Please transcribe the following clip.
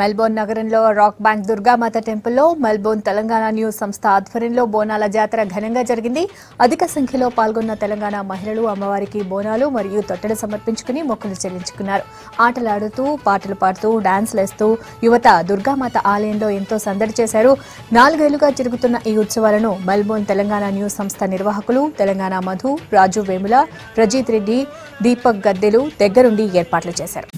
Melbourne నగరంలో rock bank Durgamata టెంపుల్లో Melbourne Telangana news సంస్థ ఆధ్వర్యంలో బోనాల జాతర ఘనంగా జరిగింది. అధిక సంఖ్యలో పాల్గొన్న తెలంగాణ మహిళలు అమ్మవారికి బోనాలు మరియు తొట్టెలు సమర్పించుకుని మొక్కులు చెల్లించుకున్నారు. ఆటలాడుతూ, పాటలు పాడుతూ, డాన్స్లేస్తూ యువత దుర్గామాత ఆలయంలో ఎంతో సందడి చేశారు. 4 ఏళ్లుగా జరుగుతున్న ఈ ఉత్సవాలను మెల్బోర్న్ తెలంగాణ న్యూస్ సంస్థ నిర్వాహకులు తెలంగాణ మధు, రాజు వేముల, ప్రజీత్ రెడ్డి, దీపక్ గద్దెలు దగ్గరుండి ఏర్పాట్లు చేశారు.